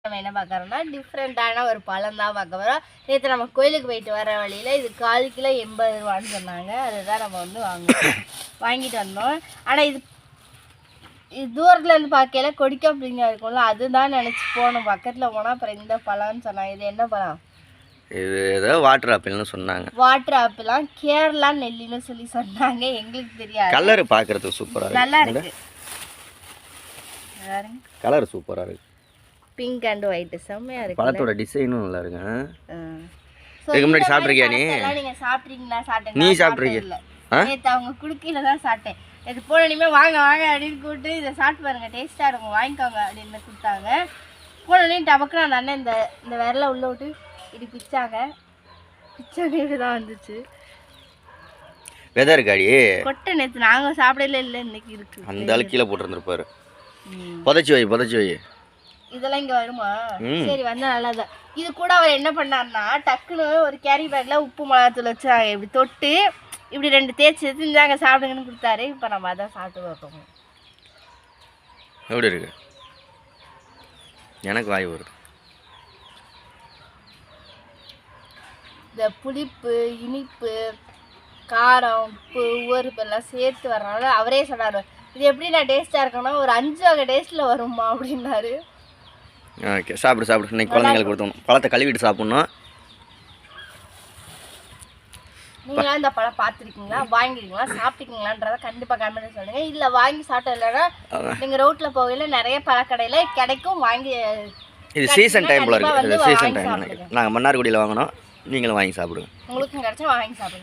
நம்ம என்ன பார்க்குறோம்னா டிஃப்ரெண்ட்டான ஒரு பழம் தான் பார்க்க வரோம். நேற்று நம்ம கோயிலுக்கு போயிட்டு வர வழியில் இது 1/4 கிலோ 80 ரூபான்னு சொன்னாங்க. அதுதான் நம்ம வந்து வாங்கிட்டு வந்தோம். ஆனால் இது தூரத்தில் இருந்து பார்க்கல கொடிக்கா அப்படிங்க இருக்கும்ல, அதுதான் நினச்சி போனோம். பக்கத்தில் போனால் அப்புறம் இந்த பழம்னு சொன்னாங்க. இது என்ன பழம்? இது ஏதோ வாட்டர் ஆப்பிள்னு சொன்னாங்க. வாட்டர் ஆப்பிளாம் கேரளா நெல்லின்னு சொல்லி சொன்னாங்க. எங்களுக்கு தெரியாது. கலர் பார்க்கறதுக்கு சூப்பராக நல்லா இருக்கு. கலர் சூப்பராக இருக்கு. பிங்க் அண்ட் ஒயிட் செம்மையா இருக்கு. பழத்தோட டிசைனும் நல்லா இருக்கு. இதுக்கு முன்னாடி சாப்பிட்ருக்கியா நீ? நீங்க சாப்பிட்றீங்களா? சாப்பிட்டேன். நீ சாப்பிட்ருக்கியா? நேற்று அவங்க குடுக்கையில தான் சாப்பிட்டேன். இது போனோடனே வாங்க வாங்க அப்படின்னு கூப்பிட்டு இதை சாப்பிட்டு பாருங்க, டேஸ்ட்டாக இருக்கும், வாங்கிக்கோங்க அப்படின்னு கொடுத்தாங்க. போனோடனே டபக்குன்னு அந்த அண்ணன் இந்த விரலை உள்ள விட்டு இப்படி பிச்சாங்க இப்படி தான் வந்துச்சு. வெதை இருக்காடி கொட்டை நேற்று நாங்கள் சாப்பிடல, இல்லை இன்னைக்கு இருக்கு. அந்த ஆள் கீழே போட்டுருந்துருப்பாரு. புதைச்சி வை. இதெல்லாம் இங்கே வருமா? சரி வந்தால் நல்லதான். இது கூட அவர் என்ன பண்ணார்னா டக்குன்னு ஒரு கேரி பேக்கில் உப்பு மிளகாத்தூள் வச்சு இப்படி தொட்டு இப்படி 2 தேய்ச்சி எடுத்து இந்தாங்க சாப்பிடுங்கன்னு கொடுத்தாரு. இப்போ நம்ம அதான் சாப்பிட்டு பார்ப்போம். எப்படி இருக்கு? எனக்கு வாய் வருது. இந்த புளிப்பு, இனிப்பு, காரம், உப்பு, உவர்ப்பு எல்லாம் சேர்த்து வர்றனால அவரே சொன்னார், இது எப்படி நான் டேஸ்ட்டாக இருக்கேன்னா ஒரு 5 வகை டேஸ்ட்டில் வருமா அப்படின்னாரு. ஓகே, சாப்பிடு. இன்னைக்கு குழந்தைங்களுக்கு கொடுத்தோம். பழத்தை கழுவிட்டு சாப்பிட்ணும். நீங்களாம் இந்த பழம் பார்த்துருக்கீங்களா, வாங்கிருக்கீங்களா, சாப்பிட்டீங்களான்றத கண்டிப்பாக கமெண்ட் சொல்லுங்கள். இல்லை வாங்கி சாப்பிட்டது இல்லைன்னா நீங்கள் ரோட்டில் போகையில் நிறைய பழக்கடையில் கிடைக்கும், வாங்கி. இது சீசன் டைம் போல இருக்குது. சீசன் டைம் நாங்கள் மன்னார்குடியில் வாங்கினோம். நீங்களும் வாங்கி சாப்பிடுங்க. உங்களுக்கும் கிடைச்சா வாங்கி சாப்பிடுங்க.